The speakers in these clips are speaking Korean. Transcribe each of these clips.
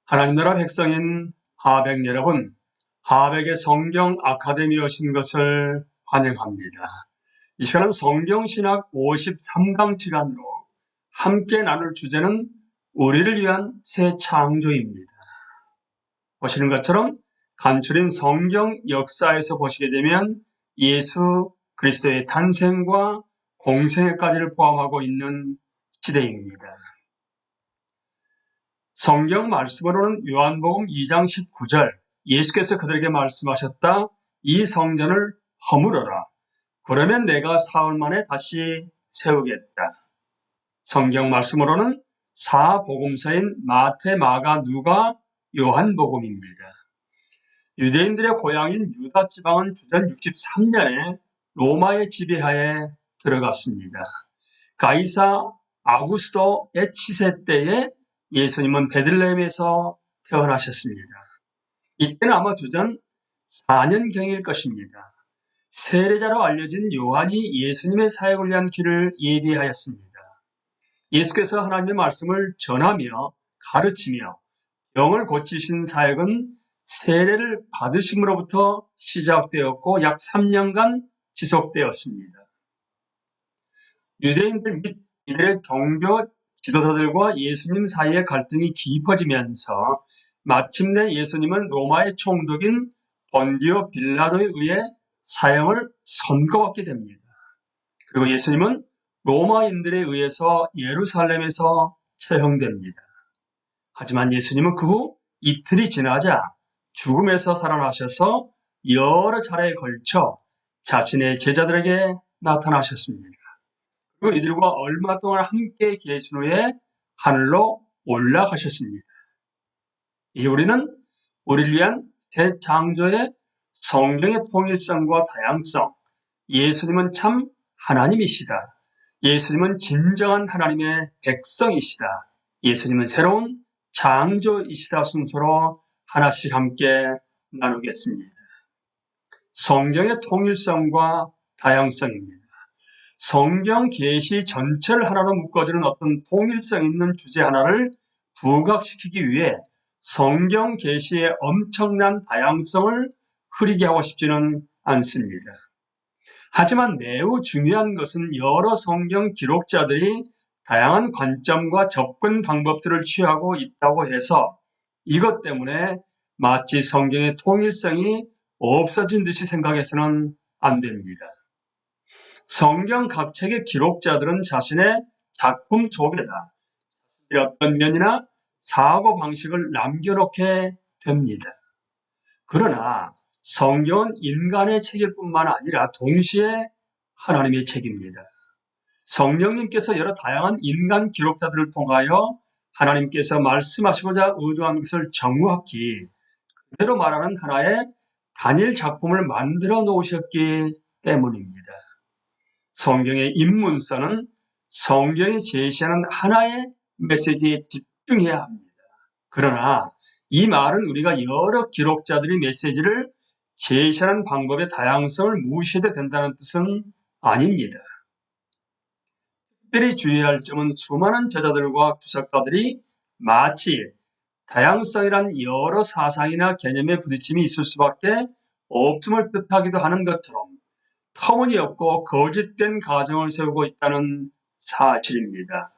하나님 나라 백성인 하백 여러분, 하백의 성경 아카데미에 오신 것을 환영합니다. 이 시간은 성경신학 53강 시간으로 함께 나눌 주제는 우리를 위한 새 창조입니다. 보시는 것처럼 간추린 성경 역사에서 보시게 되면 예수 그리스도의 탄생과 공생애까지를 포함하고 있는 시대입니다. 성경 말씀으로는 요한복음 2장 19절, 예수께서 그들에게 말씀하셨다. 이 성전을 허물어라. 그러면 내가 사흘 만에 다시 세우겠다. 성경 말씀으로는 사복음서인 마태, 마가, 누가, 요한복음입니다. 유대인들의 고향인 유다 지방은 주전 63년에 로마의 지배하에 들어갔습니다. 가이사 아구스토의 치세 때에 예수님은 베들레헴에서 태어나셨습니다. 이때는 아마 주전 4년경일 것입니다. 세례자로 알려진 요한이 예수님의 사역을 위한 길을 예비하였습니다. 예수께서 하나님의 말씀을 전하며 가르치며 병을 고치신 사역은 세례를 받으심으로부터 시작되었고 약 3년간 지속되었습니다. 유대인들 및 이들의 종교 지도자들과 예수님 사이의 갈등이 깊어지면서 마침내 예수님은 로마의 총독인 본디오 빌라도에 의해 사형을 선고받게 됩니다. 그리고 예수님은 로마인들에 의해서 예루살렘에서 처형됩니다. 하지만 예수님은 그 후 이틀이 지나자 죽음에서 살아나셔서 여러 차례에 걸쳐 자신의 제자들에게 나타나셨습니다. 그리고 이들과 얼마 동안 함께 계신 후에 하늘로 올라가셨습니다. 이제 우리는 우리를 위한 새 창조의 성경의 통일성과 다양성, 예수님은 참 하나님이시다. 예수님은 진정한 하나님의 백성이시다. 예수님은 새로운 창조이시다 순서로 하나씩 함께 나누겠습니다. 성경의 통일성과 다양성입니다. 성경 계시 전체를 하나로 묶어주는 어떤 통일성 있는 주제 하나를 부각시키기 위해 성경 계시의 엄청난 다양성을 흐리게 하고 싶지는 않습니다. 하지만 매우 중요한 것은 여러 성경 기록자들이 다양한 관점과 접근 방법들을 취하고 있다고 해서 이것 때문에 마치 성경의 통일성이 없어진 듯이 생각해서는 안 됩니다. 성경 각 책의 기록자들은 자신의 작품 속에다 어떤 면이나 사고방식을 남겨놓게 됩니다. 그러나 성경은 인간의 책일 뿐만 아니라 동시에 하나님의 책입니다. 성령님께서 여러 다양한 인간 기록자들을 통하여 하나님께서 말씀하시고자 의도한 것을 정확히 그대로 말하는 하나의 단일 작품을 만들어 놓으셨기 때문입니다. 성경의 입문서는 성경이 제시하는 하나의 메시지에 집중해야 합니다. 그러나 이 말은 우리가 여러 기록자들의 메시지를 제시하는 방법의 다양성을 무시해도 된다는 뜻은 아닙니다. 특별히 주의할 점은 수많은 저자들과 주석가들이 마치 다양성이란 여러 사상이나 개념의 부딪힘이 있을 수밖에 없음을 뜻하기도 하는 것처럼 터무니없고 거짓된 가정을 세우고 있다는 사실입니다.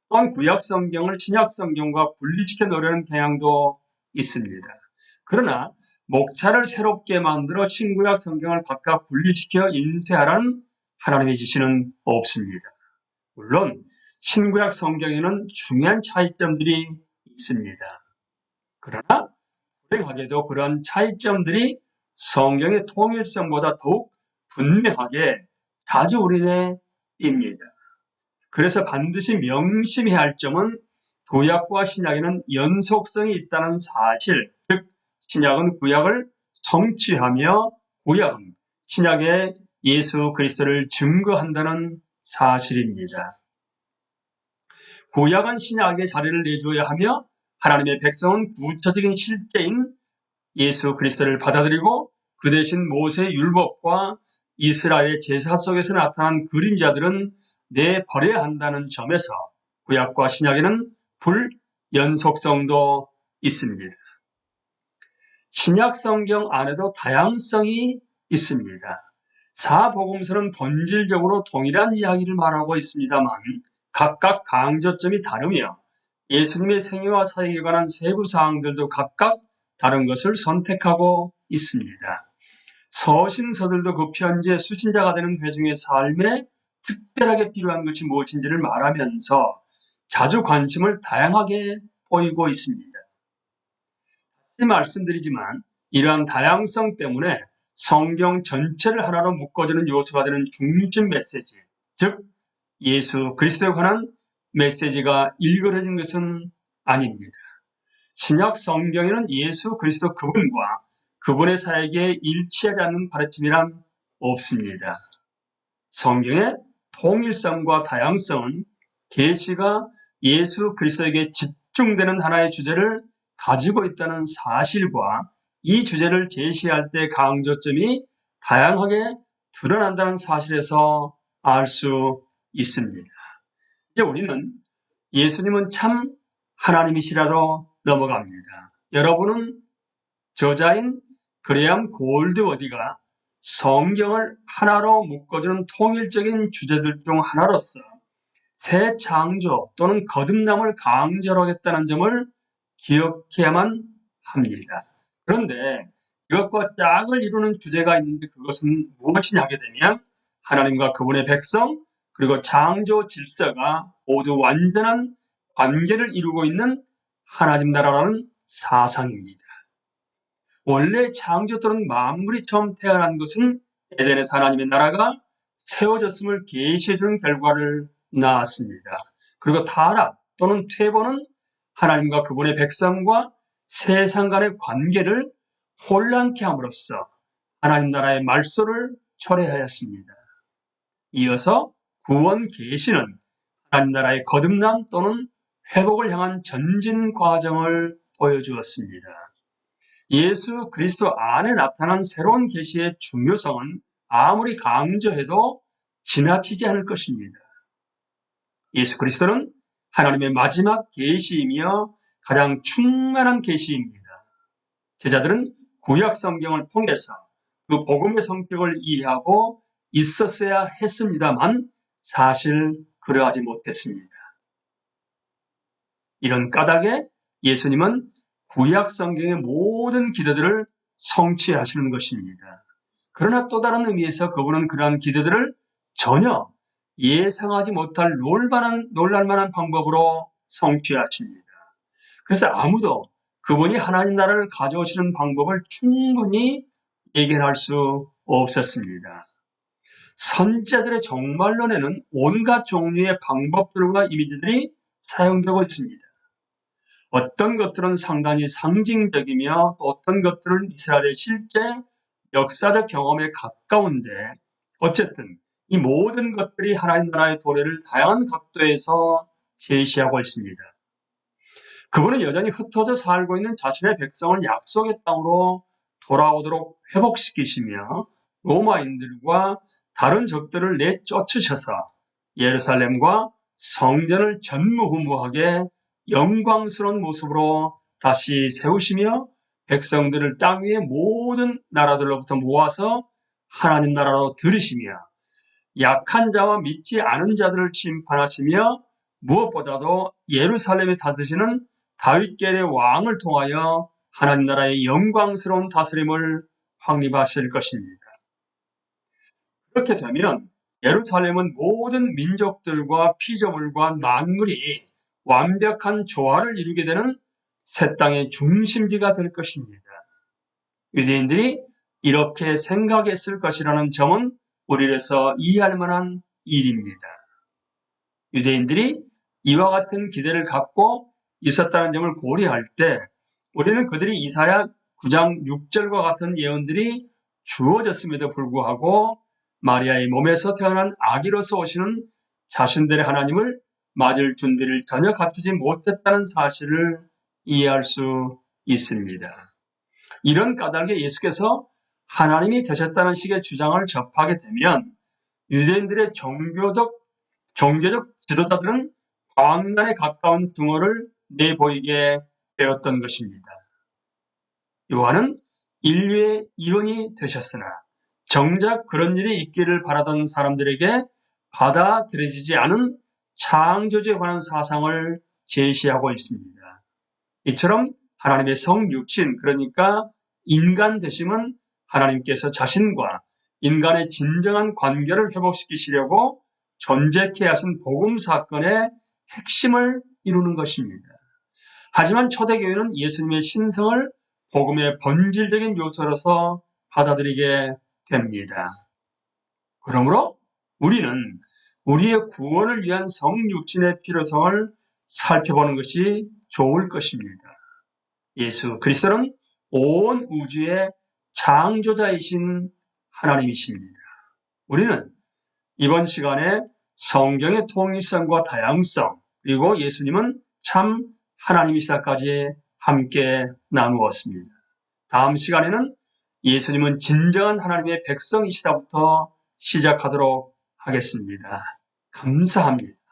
또한 구약 성경을 신약 성경과 분리시켜 놓으려는 경향도 있습니다. 그러나 목차를 새롭게 만들어 신구약 성경을 각각 분리시켜 인쇄하라는 하나님의 지시는 없습니다. 물론 신구약 성경에는 중요한 차이점들이 있습니다. 그러나 불행하게도 그런 차이점들이 성경의 통일성보다 더욱 분명하게 자주 우리에게 띕니다. 그래서 반드시 명심해야 할 점은 구약과 신약에는 연속성이 있다는 사실, 즉 신약은 구약을 성취하며 구약은 신약의 예수 그리스도를 증거한다는 사실입니다. 구약은 신약의 자리를 내주어야 하며 하나님의 백성은 구체적인 실제인 예수 그리스도를 받아들이고 그 대신 모세의 율법과 이스라엘의 제사 속에서 나타난 그림자들은 내버려야 한다는 점에서 구약과 신약에는 불연속성도 있습니다. 신약 성경 안에도 다양성이 있습니다. 사복음서는 본질적으로 동일한 이야기를 말하고 있습니다만 각각 강조점이 다르며 예수님의 생애와 사역에 관한 세부 사항들도 각각 다른 것을 선택하고 있습니다. 서신서들도 그 편지의 수신자가 되는 회중의 삶에 특별하게 필요한 것이 무엇인지를 말하면서 자주 관심을 다양하게 보이고 있습니다. 다시 말씀드리지만 이러한 다양성 때문에 성경 전체를 하나로 묶어주는 요소가 되는 중심 메시지, 즉 예수 그리스도에 관한 메시지가 일그러진 것은 아닙니다. 신약 성경에는 예수 그리스도 그분과 그분의 사역에 일치하지 않는 가르침이란 없습니다. 성경의 통일성과 다양성은 계시가 예수 그리스도에게 집중되는 하나의 주제를 가지고 있다는 사실과 이 주제를 제시할 때 강조점이 다양하게 드러난다는 사실에서 알 수 있습니다. 이제 우리는 예수님은 참 하나님이시라로 넘어갑니다. 여러분은 저자인 그레암 골드워디가 성경을 하나로 묶어주는 통일적인 주제들 중 하나로서 새 창조 또는 거듭남을 강조하겠다는 점을 기억해야만 합니다. 그런데 이것과 짝을 이루는 주제가 있는데 그것은 무엇이냐 하게 되면 하나님과 그분의 백성 그리고 창조 질서가 모두 완전한 관계를 이루고 있는 하나님 나라라는 사상입니다. 원래 창조 또는 만물이 처음 태어난 것은 에덴에서 하나님의 나라가 세워졌음을 계시해주는 결과를 낳았습니다. 그리고 타락 또는 퇴보는 하나님과 그분의 백성과 세상 간의 관계를 혼란케 함으로써 하나님 나라의 말소를 초래하였습니다. 이어서 구원 계시는 하나님 나라의 거듭남 또는 회복을 향한 전진 과정을 보여주었습니다. 예수 그리스도 안에 나타난 새로운 계시의 중요성은 아무리 강조해도 지나치지 않을 것입니다. 예수 그리스도는 하나님의 마지막 계시이며 가장 충만한 계시입니다. 제자들은 구약 성경을 통해서 그 복음의 성격을 이해하고 있었어야 했습니다만 사실 그러하지 못했습니다. 이런 까닭에 예수님은 구약 성경의 모든 기도들을 성취하시는 것입니다. 그러나 또 다른 의미에서 그분은 그러한 기도들을 전혀 예상하지 못할 놀랄만한 방법으로 성취하십니다. 그래서 아무도 그분이 하나님 나라를 가져오시는 방법을 충분히 예견할 수 없었습니다. 선지자들의 종말론에는 온갖 종류의 방법들과 이미지들이 사용되고 있습니다. 어떤 것들은 상당히 상징적이며 또 어떤 것들은 이스라엘의 실제 역사적 경험에 가까운데 어쨌든 이 모든 것들이 하나님 나라의 도래를 다양한 각도에서 제시하고 있습니다. 그분은 여전히 흩어져 살고 있는 자신의 백성을 약속의 땅으로 돌아오도록 회복시키시며 로마인들과 다른 적들을 내쫓으셔서 예루살렘과 성전을 전무후무하게 영광스러운 모습으로 다시 세우시며 백성들을 땅 위의 모든 나라들로부터 모아서 하나님 나라로 들이시며 약한 자와 믿지 않은 자들을 심판하시며 무엇보다도 예루살렘에 다스리시는 다윗계의 왕을 통하여 하나님 나라의 영광스러운 다스림을 확립하실 것입니다. 그렇게 되면 예루살렘은 모든 민족들과 피조물과 만물이 완벽한 조화를 이루게 되는 새 땅의 중심지가 될 것입니다. 유대인들이 이렇게 생각했을 것이라는 점은 우리로서 이해할 만한 일입니다. 유대인들이 이와 같은 기대를 갖고 있었다는 점을 고려할 때 우리는 그들이 이사야 9장 6절과 같은 예언들이 주어졌음에도 불구하고 마리아의 몸에서 태어난 아기로서 오시는 자신들의 하나님을 맞을 준비를 전혀 갖추지 못했다는 사실을 이해할 수 있습니다. 이런 까닭에 예수께서 하나님이 되셨다는 식의 주장을 접하게 되면 유대인들의 종교적 지도자들은 광란에 가까운 증오를 내보이게 되었던 것입니다. 요한은 인류의 일원이 되셨으나 정작 그런 일이 있기를 바라던 사람들에게 받아들여지지 않은 창조주에 관한 사상을 제시하고 있습니다. 이처럼 하나님의 성육신, 그러니까 인간 되심은 하나님께서 자신과 인간의 진정한 관계를 회복시키시려고 존재케 하신 복음 사건의 핵심을 이루는 것입니다. 하지만 초대교회는 예수님의 신성을 복음의 본질적인 요소로서 받아들이게 됩니다. 그러므로 우리는 우리의 구원을 위한 성육신의 필요성을 살펴보는 것이 좋을 것입니다. 예수 그리스도는 온 우주의 창조자이신 하나님이십니다. 우리는 이번 시간에 성경의 통일성과 다양성, 그리고 예수님은 참 하나님이시다까지 함께 나누었습니다. 다음 시간에는 예수님은 진정한 하나님의 백성이시다부터 시작하도록 하겠습니다. 감사합니다.